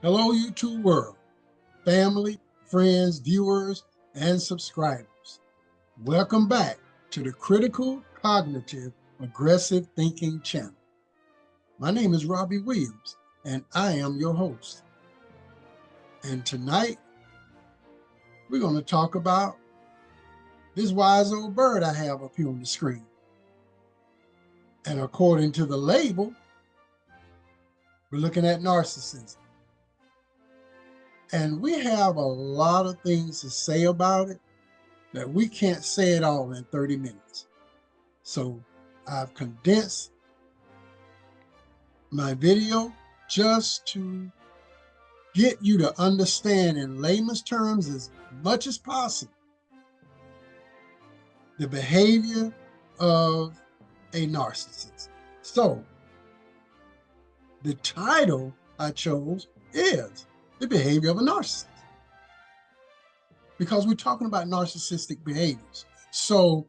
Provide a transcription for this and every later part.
Hello, YouTube world, family, friends, viewers, and subscribers. Welcome back to the Critical Cognitive Aggressive Thinking channel. My name is Robby Williams, and I am your host. And tonight, we're going to talk about this wise old bird I have up here on the screen. And according to the label, we're looking at narcissism. And we have a lot of things to say about it that we can't say it all in 30 minutes. So I've condensed my video just to get you to understand in layman's terms as much as possible the behavior of a narcissist. So the title I chose is The Behavior of a Narcissist, because we're talking about narcissistic behaviors. So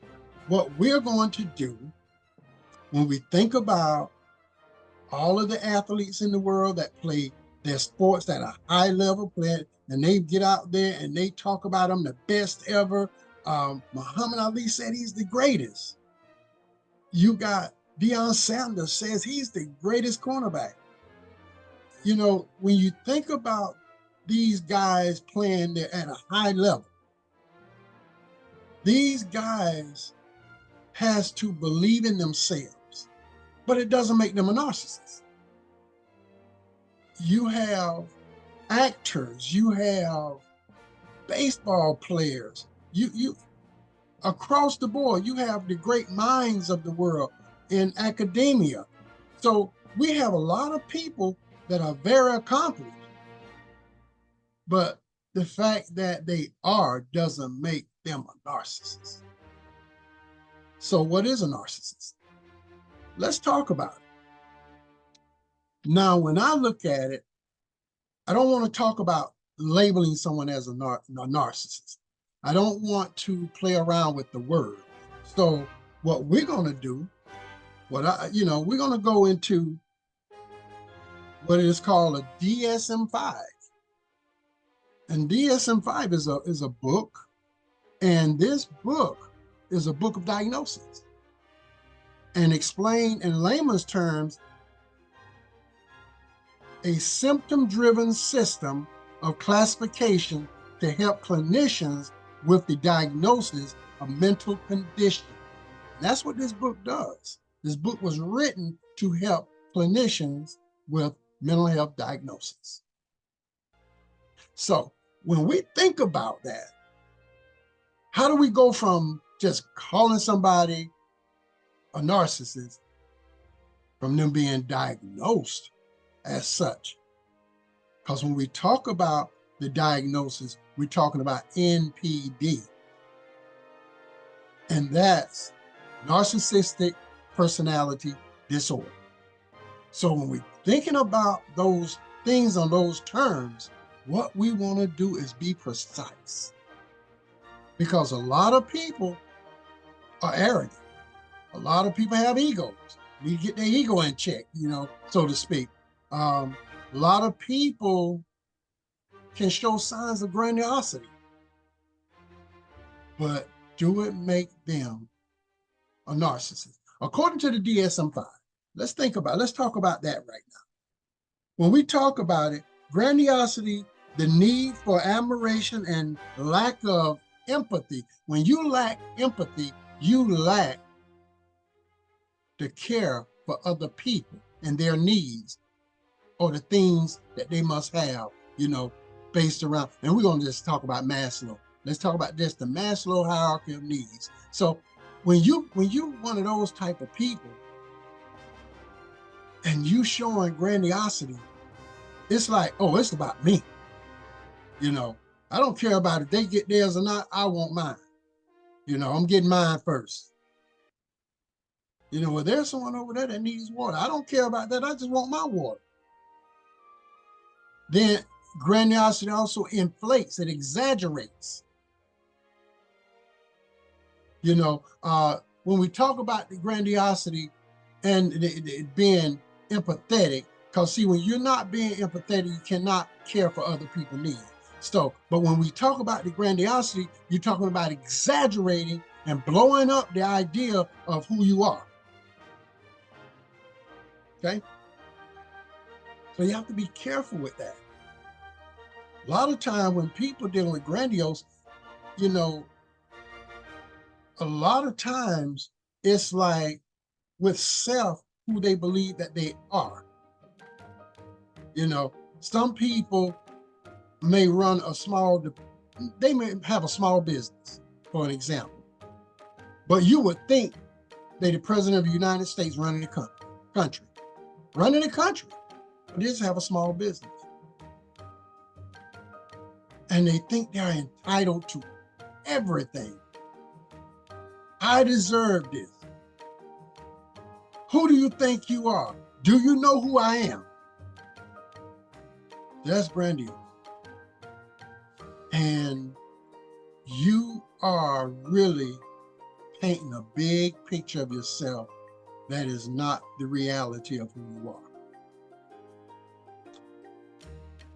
what we're going to do when we think about all of the athletes in the world that play their sports at a high level, and they get out there and they talk about them the best ever. Muhammad Ali said he's the greatest. You got Deion Sanders says he's the greatest cornerback. You know, when you think about these guys playing there at a high level, these guys has to believe in themselves, but it doesn't make them a narcissist. You have actors, you have baseball players, you across the board, you have the great minds of the world in academia. So we have a lot of people that are very accomplished, but the fact that they are doesn't make them a narcissist. So what is a narcissist? Let's talk about it. Now, when I look at it, I don't want to talk about labeling someone as a narcissist. I don't want to play around with the word. So what we're going to do, we're going to go into what is called a DSM-5. And DSM-5 is a book, and this book is a book of diagnoses and explain in layman's terms a symptom-driven system of classification to help clinicians with the diagnosis of mental condition. That's what this book does. This book was written to help clinicians with mental health diagnosis. So when we think about that, how do we go from just calling somebody a narcissist from them being diagnosed as such? Because when we talk about the diagnosis, we're talking about NPD. And that's Narcissistic Personality Disorder. So when we're thinking about those things on those terms, what we want to do is be precise. Because a lot of people are arrogant. A lot of people have egos. We get their ego in check, so to speak. A lot of people can show signs of grandiosity. But do it make them a narcissist? According to the DSM-5, let's talk about that right now. When we talk about it, grandiosity, the need for admiration and lack of empathy. When you lack empathy, you lack the care for other people and their needs or the things that they must have, based around. And we're going to just talk about Maslow. Let's talk about this, the Maslow hierarchy of needs. So when you one of those type of people and you showing grandiosity, it's like, oh, it's about me. I don't care about if they get theirs or not. I want mine. I'm getting mine first. Well, there's someone over there that needs water. I don't care about that. I just want my water. Then grandiosity also inflates, it exaggerates. When we talk about the grandiosity and it being empathetic, Because see, when you're not being empathetic, you cannot care for other people's needs. So, but when we talk about the grandiosity, you're talking about exaggerating and blowing up the idea of who you are. Okay? So you have to be careful with that. A lot of time when people dealing with grandiose, you know, a lot of times it's like with self, who they believe that they are. You know, some people may run a small, they may have a small business, for an example. But you would think they're the president of the United States running the country. Running the country. But they just have a small business. And they think they're entitled to everything. I deserve this. Who do you think you are? Do you know who I am? That's grandiose. And you are really painting a big picture of yourself that is not the reality of who you are.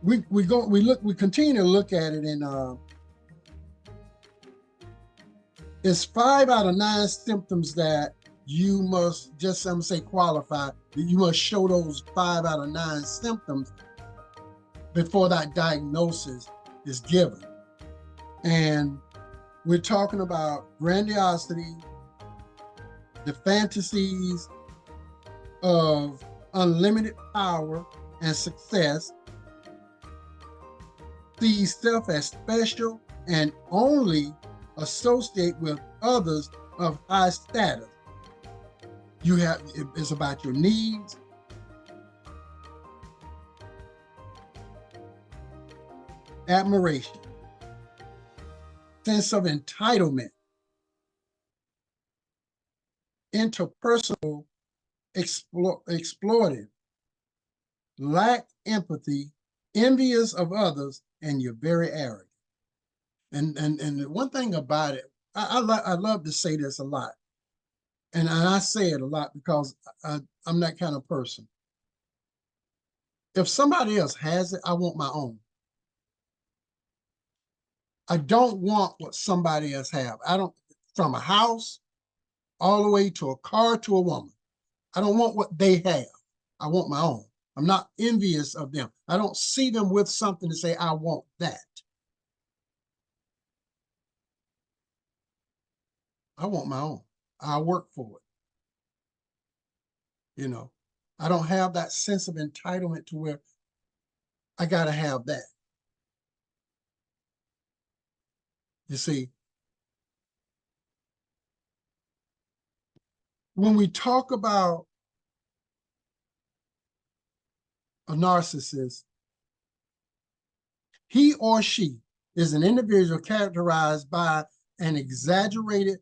We continue to look at it in it's 5 out of 9 symptoms that you must, just I'm say qualify, that you must show those 5 out of 9 symptoms before that diagnosis is given. And we're talking about grandiosity, the fantasies of unlimited power and success, sees self as special and only associate with others of high status. It's about your needs, admiration, sense of entitlement, interpersonal exploitive, lack empathy, envious of others, and you're very arrogant. And the one thing about it, I love to say this a lot, and I say it a lot because I'm that kind of person. If somebody else has it, I want my own. I don't want what somebody else have. I don't, from a house all the way to a car to a woman. I don't want what they have. I want my own. I'm not envious of them. I don't see them with something to say, I want that. I want my own. I work for it. You know, I don't have that sense of entitlement to where I got to have that. You see, when we talk about a narcissist, he or she is an individual characterized by an exaggerated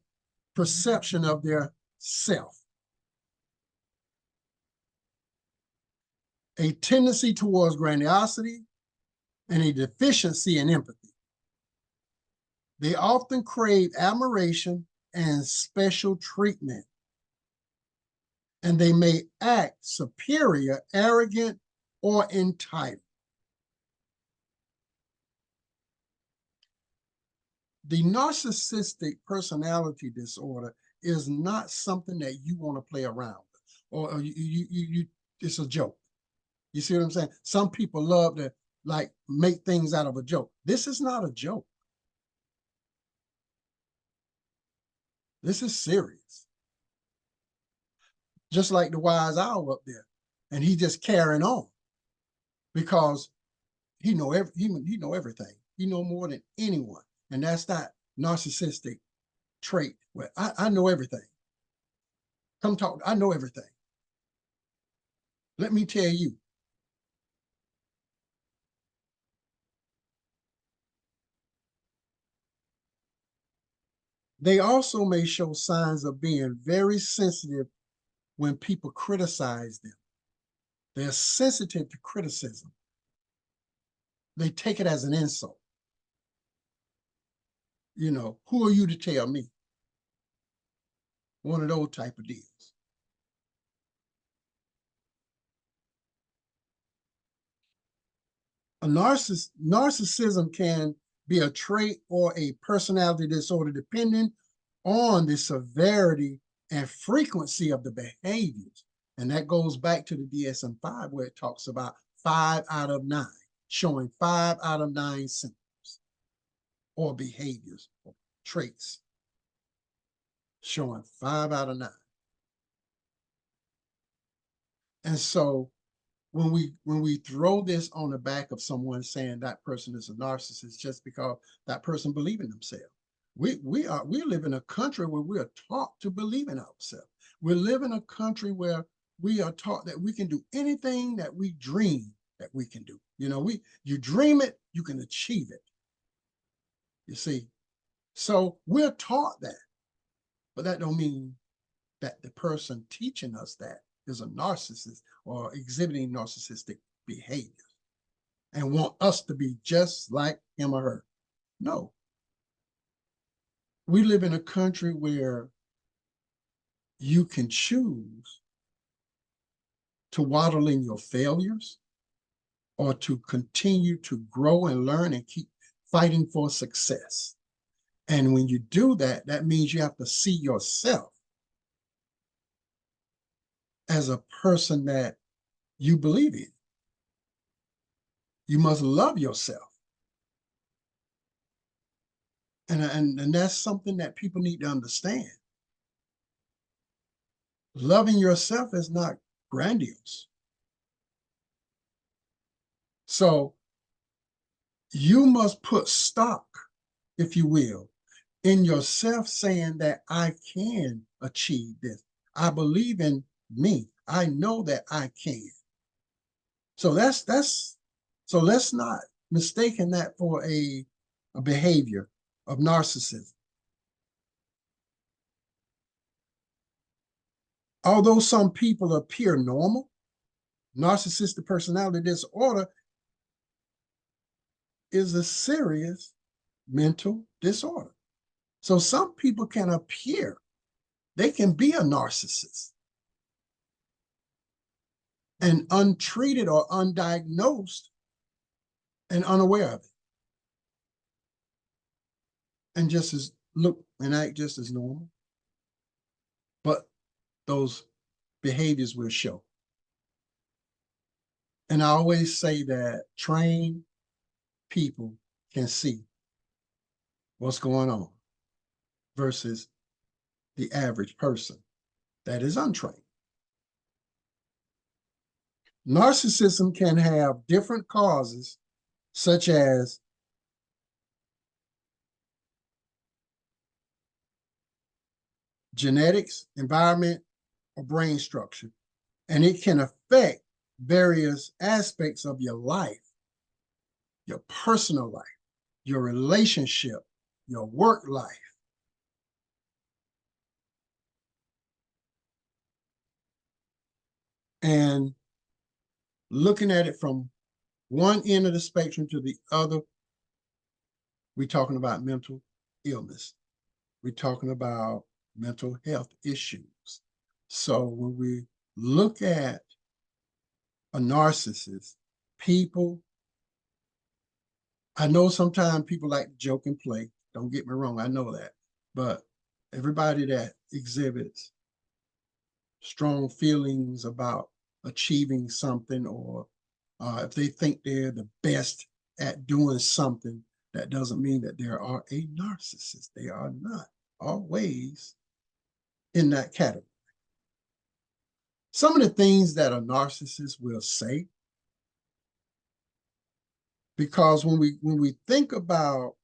perception of their self, a tendency towards grandiosity, and a deficiency in empathy. They often crave admiration and special treatment, and they may act superior, arrogant, or entitled. The narcissistic personality disorder is not something that you want to play around with, or it's a joke. You see what I'm saying? Some people love to like make things out of a joke. This is not a joke. This is serious. Just like the wise owl up there, and he just carrying on because he know everything. He know more than anyone, and that's that narcissistic trait where I know everything. Come talk. I know everything. Let me tell you. They also may show signs of being very sensitive when people criticize them. They're sensitive to criticism. They take it as an insult. You know, who are you to tell me? One of those type of deals. Narcissism can be a trait or a personality disorder depending on the severity and frequency of the behaviors. And that goes back to the DSM-5, where it talks about 5 out of 9, showing 5 out of 9 symptoms or behaviors or traits, showing 5 out of 9. And so when we throw this on the back of someone saying that person is a narcissist just because that person believes in themselves, we live in a country where we are taught to believe in ourselves. We live in a country where we are taught that we can do anything that we dream that we can do. You know, you dream it, you can achieve it. You see, so we're taught that, but that don't mean that the person teaching us that is a narcissist or exhibiting narcissistic behavior and want us to be just like him or her. No. We live in a country where you can choose to waddle in your failures or to continue to grow and learn and keep fighting for success. And when you do that, that means you have to see yourself as a person that you believe in. You must love yourself. And that's something that people need to understand. Loving yourself is not grandiose. So you must put stock, if you will, in yourself, saying that I can achieve this. I believe in me. I know that I can. So so let's not mistaken that for a behavior of narcissism. Although some people appear normal, narcissistic personality disorder is a serious mental disorder. So some people can appear, they can be a narcissist, and untreated or undiagnosed and unaware of it, and just as look and act just as normal, but those behaviors will show. And I always say that trained people can see what's going on versus the average person that is untrained. Narcissism can have different causes, such as genetics, environment, or brain structure, and it can affect various aspects of your life, your personal life, your relationship, your work life. And looking at it from one end of the spectrum to the other, we're talking about mental illness. We're talking about mental health issues. So when we look at a narcissist, I know sometimes people like to joke and play. Don't get me wrong, I know that. But everybody that exhibits strong feelings about achieving something, or if they think they're the best at doing something, that doesn't mean that they are a narcissist. They are not always in that category. Some of the things that a narcissist will say, because when we think about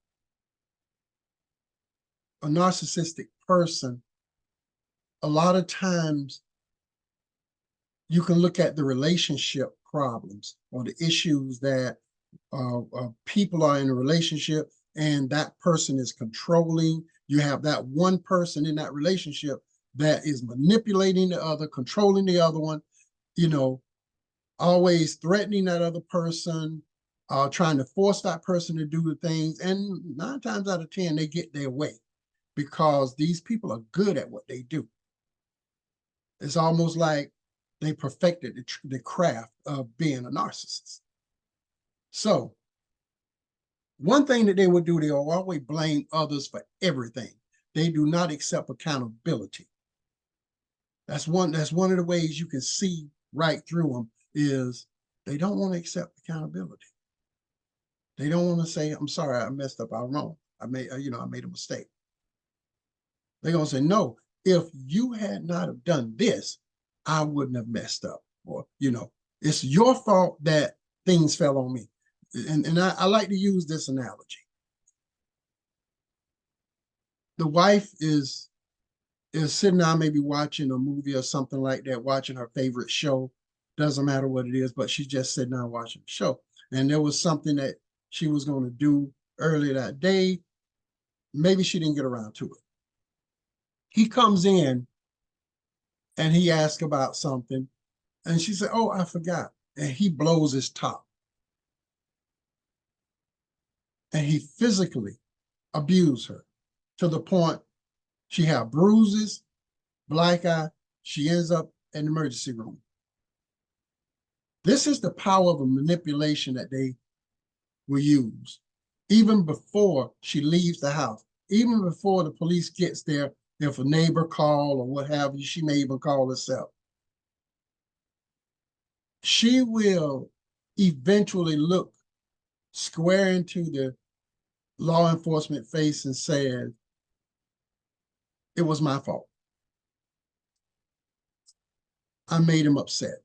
a narcissistic person, a lot of times you can look at the relationship problems or the issues that people are in a relationship and that person is controlling. You have that one person in that relationship that is manipulating the other, controlling the other one, you know, always threatening that other person, trying to force that person to do the things. And 9 times out of 10, they get their way because these people are good at what they do. It's almost like they perfected the craft of being a narcissist. So one thing that they will do, they will always blame others for everything. They do not accept accountability. That's one of the ways you can see right through them is they don't want to accept accountability. They don't want to say, I'm sorry, I messed up, I'm wrong. I made a mistake. They're going to say, no, if you had not have done this, I wouldn't have messed up. Or, it's your fault that things fell on me. And I like to use this analogy. The wife is sitting down, maybe watching a movie or something like that, watching her favorite show. Doesn't matter what it is, but she's just sitting down watching the show. And there was something that she was going to do earlier that day. Maybe she didn't get around to it. He comes in and he asks about something. And she said, oh, I forgot. And he blows his top. And he physically abused her to the point she had bruises, black eye. She ends up in the emergency room. This is the power of a manipulation that they will use. Even before she leaves the house, even before the police gets there, if a neighbor call or what have you, she may even call herself. She will eventually look square into the law enforcement face and say, it was my fault. I made him upset.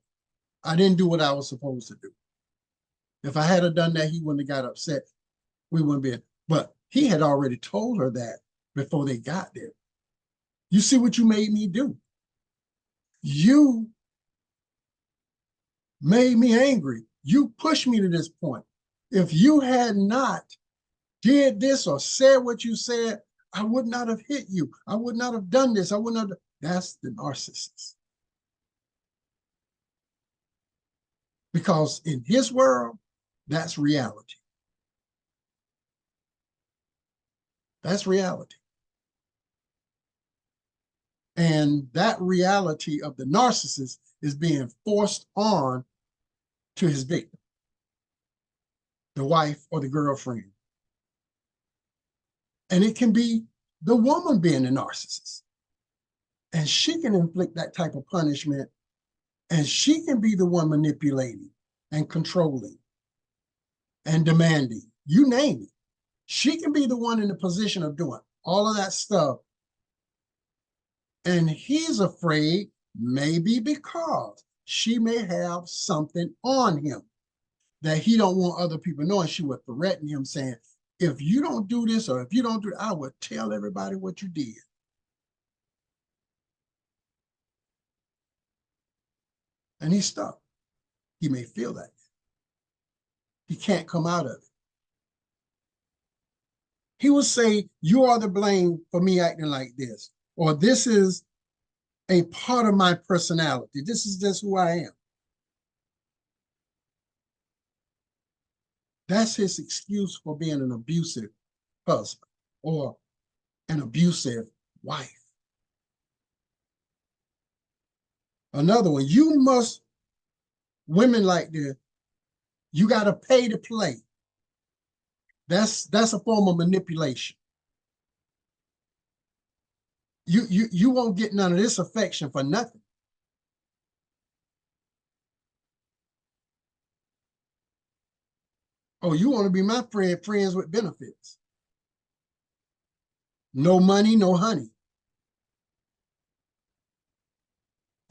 I didn't do what I was supposed to do. If I had done that, he wouldn't have got upset. We wouldn't be. But he had already told her that before they got there. You see what you made me do? You made me angry. You pushed me to this point. If you had not did this or said what you said, I would not have hit you. I would not have done this. I would not have. That's the narcissist. Because in his world, that's reality. That's reality. And that reality of the narcissist is being forced on to his victim, the wife or the girlfriend. And it can be the woman being the narcissist. And she can inflict that type of punishment, and she can be the one manipulating and controlling and demanding. You name it. She can be the one in the position of doing all of that stuff. And he's afraid, maybe because she may have something on him that he don't want other people knowing. She would threaten him saying, if you don't do this or if you don't do it, I would tell everybody what you did. And he's stuck. He may feel that. He can't come out of it. He will say, you are to blame for me acting like this, or this is a part of my personality. This is just who I am. That's his excuse for being an abusive husband or an abusive wife. Another one, women like this, you got to pay to play. That's a form of manipulation. You won't get none of this affection for nothing. Oh, you want to be my friend, friends with benefits. No money, no honey.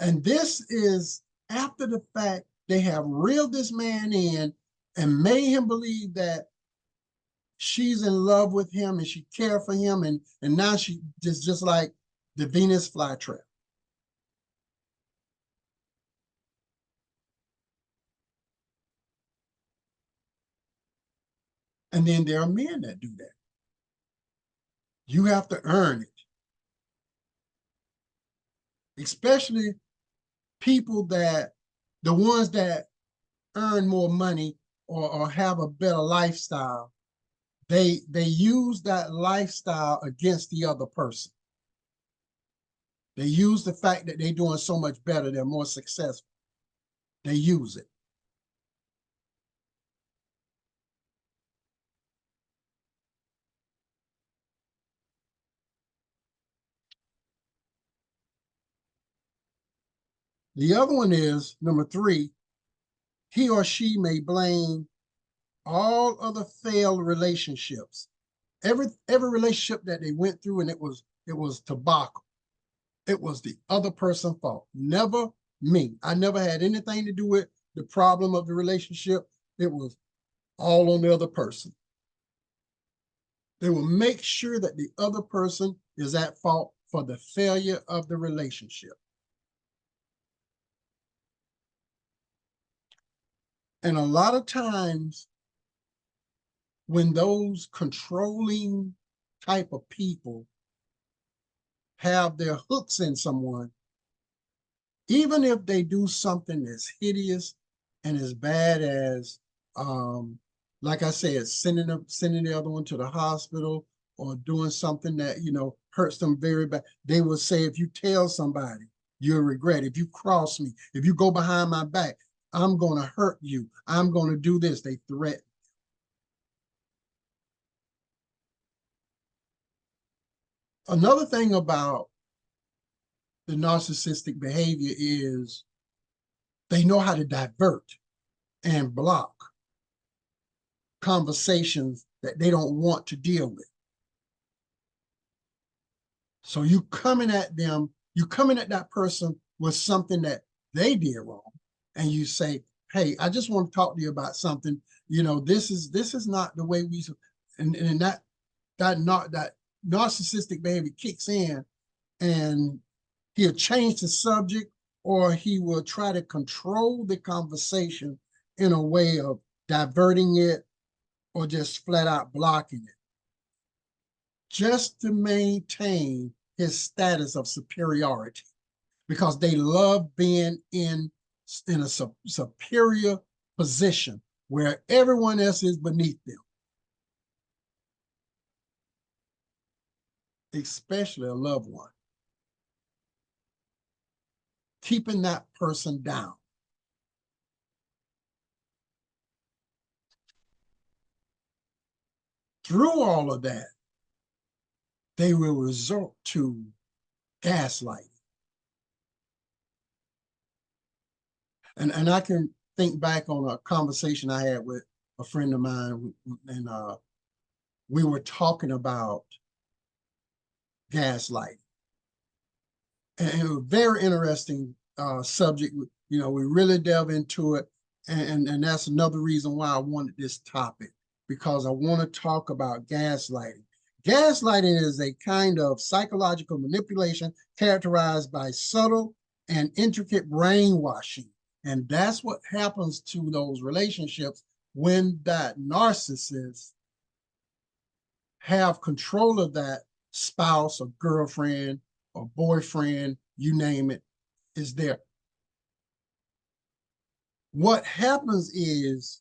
And this is after the fact they have reeled this man in and made him believe that she's in love with him and she cares for him. And now she just like the Venus flytrap. And then there are men that do that. You have to earn it. Especially people the ones that earn more money or have a better lifestyle, they use that lifestyle against the other person. They use the fact that they're doing so much better, they're more successful. They use it. The other one is, number 3, he or she may blame all other failed relationships. Every relationship that they went through, and it was tobacco. It was the other person's fault, never me. I never had anything to do with the problem of the relationship. It was all on the other person. They will make sure that the other person is at fault for the failure of the relationship. And a lot of times, when those controlling type of people have their hooks in someone, even if they do something as hideous and as bad as, like I said, sending the other one to the hospital, or doing something that, you know, hurts them very bad, they will say, if you tell somebody, you'll regret it. If you cross me, if you go behind my back, I'm going to hurt you. I'm going to do this. They threaten. Another thing about the narcissistic behavior is they know how to divert and block conversations that they don't want to deal with. So you coming at them, you coming at that person with something that they did wrong, and you say, hey, I just want to talk to you about something. You know, this is not the way we, and that narcissistic behavior kicks in, and he'll change the subject, or he will try to control the conversation in a way of diverting it, or just flat out blocking it, just to maintain his status of superiority, because they love being in a superior position where everyone else is beneath them, especially a loved one. Keeping that person down. Through all of that, they will resort to gaslighting. And I can think back on a conversation I had with a friend of mine, and we were talking about gaslighting. And it was a very interesting subject. You know, we really delve into it. And that's another reason why I wanted this topic, because I want to talk about gaslighting. Gaslighting is a kind of psychological manipulation characterized by subtle and intricate brainwashing. And that's what happens to those relationships when that narcissist have control of that spouse or girlfriend or boyfriend, you name it, is there. What happens is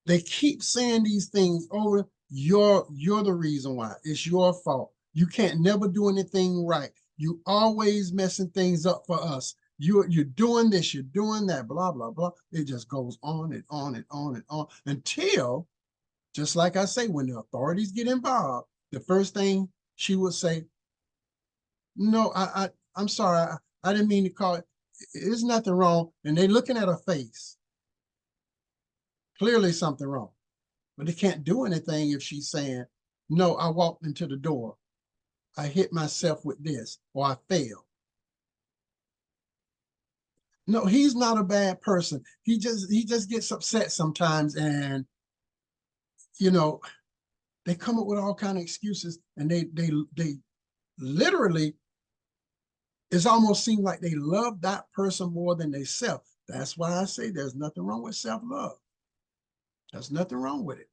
they keep saying these things over. You're the reason why. It's your fault. You can't never do anything right. You always messing things up for us. You're doing this, you're doing that, blah, blah, blah. It just goes on and on and on and on until, just like I say, when the authorities get involved, the first thing she would say, no, I'm sorry. I didn't mean to call it. There's nothing wrong. And they're looking at her face. Clearly something wrong. But they can't do anything if she's saying, no, I walked into the door. I hit myself with this, or I failed. No, he's not a bad person. He just gets upset sometimes, and you know, they come up with all kind of excuses, and they literally, it's almost seems like they love that person more than they self. That's why I say there's nothing wrong with self-love. There's nothing wrong with it.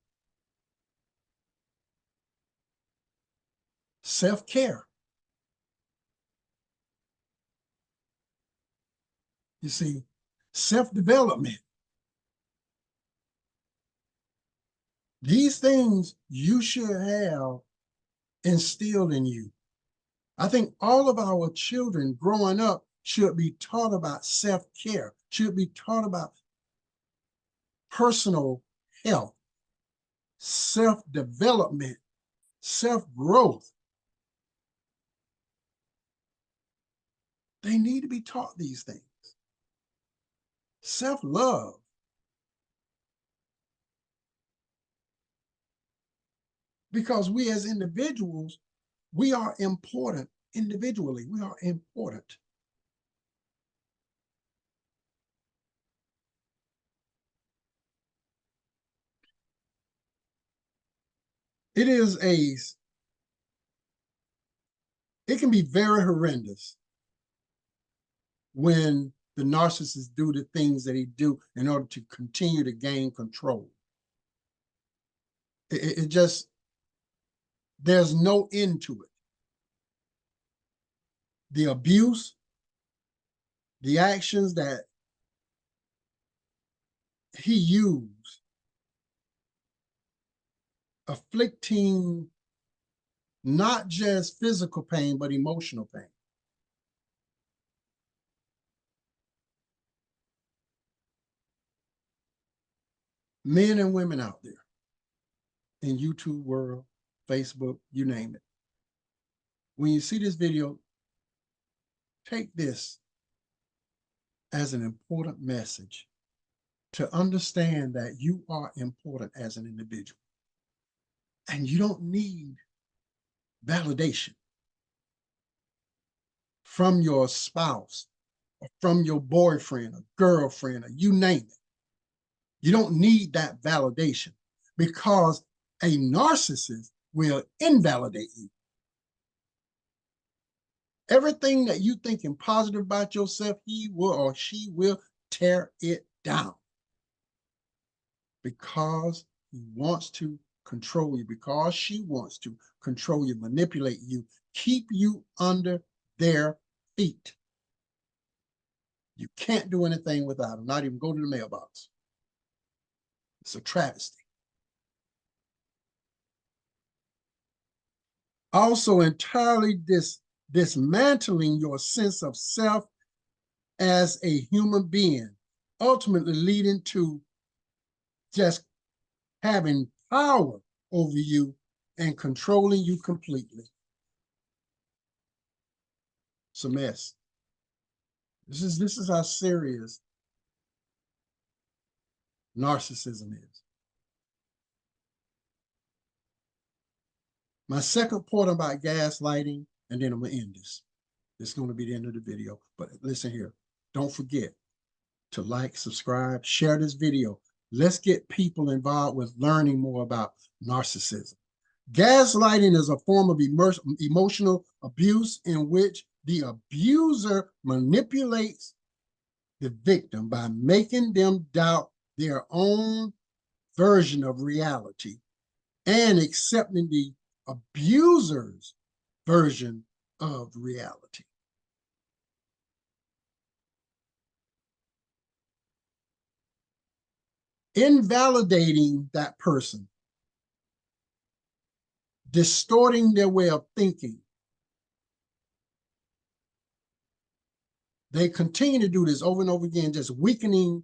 Self-care. You see, self-development. These things you should have instilled in you. I think all of our children growing up should be taught about self-care, should be taught about personal health, self-development, self-growth. They need to be taught these things. Self-love. Because we as individuals, we are important individually. We are important. It can be very horrendous when the narcissist do the things that he do in order to continue to gain control. It just, there's no end to it. The abuse, the actions that he used, afflicting not just physical pain, but emotional pain. Men and women out there in YouTube world, Facebook, you name it. When you see this video, take this as an important message to understand that you are important as an individual. And you don't need validation from your spouse, or from your boyfriend or girlfriend, or you name it. You don't need that validation, because a narcissist will invalidate you. Everything that you thinking positive about yourself, he will or she will tear it down, because he wants to control you, because she wants to control you, manipulate you, keep you under their feet. You can't do anything without them, not even go to the mailbox. It's a travesty. Also, entirely dismantling your sense of self as a human being, ultimately leading to just having power over you and controlling you completely. It's a mess. This is how serious narcissism is. My second point about gaslighting, and then I'm going to end this. This is going to be the end of the video, but listen here. Don't forget to like, subscribe, share this video. Let's get people involved with learning more about narcissism. Gaslighting is a form of emotional abuse in which the abuser manipulates the victim by making them doubt their own version of reality and accepting the abuser's version of reality. Invalidating that person, distorting their way of thinking. They continue to do this over and over again, just weakening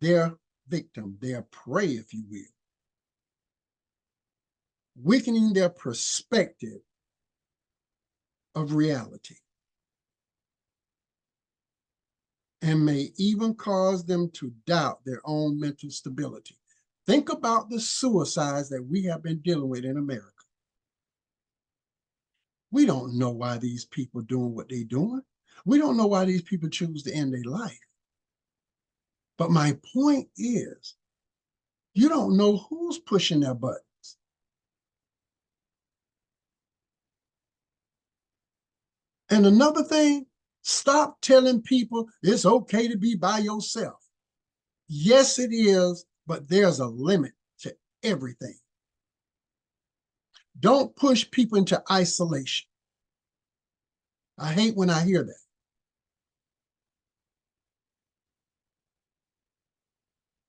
their victim, their prey, if you will. Weakening their perspective of reality. And may even cause them to doubt their own mental stability. Think about the suicides that we have been dealing with in America. We don't know why these people are doing what they're doing. We don't know why these people choose to end their life. But my point is, you don't know who's pushing their buttons. And another thing, stop telling people it's okay to be by yourself. Yes, it is, but there's a limit to everything. Don't push people into isolation. I hate when I hear that.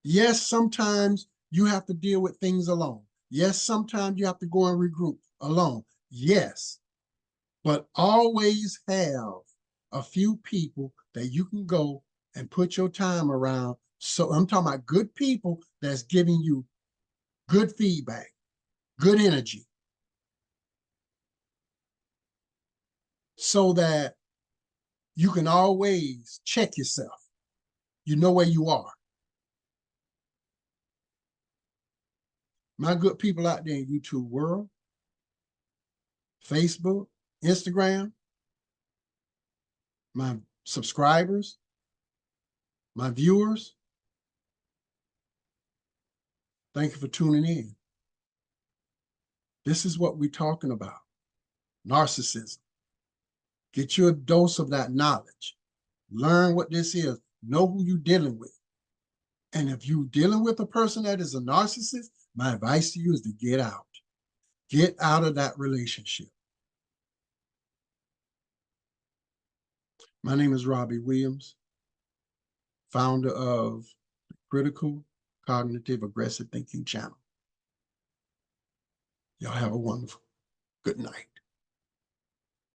Yes, sometimes you have to deal with things alone. Yes, sometimes you have to go and regroup alone. Yes, but always have a few people that you can go and put your time around. So I'm talking about good people that's giving you good feedback, good energy, so that You can always check yourself. You know where you are. My good people out there in YouTube world, Facebook, Instagram, my subscribers, my viewers, thank you for tuning in. This is what we're talking about. Narcissism. Get you a dose of that knowledge. Learn what this is. Know who you're dealing with. And if you're dealing with a person that is a narcissist, my advice to you is to get out. Get out of that relationship. My name is Robby Williams, founder of the Critical Cognitive Aggressive Thinking channel. Y'all have a wonderful good night.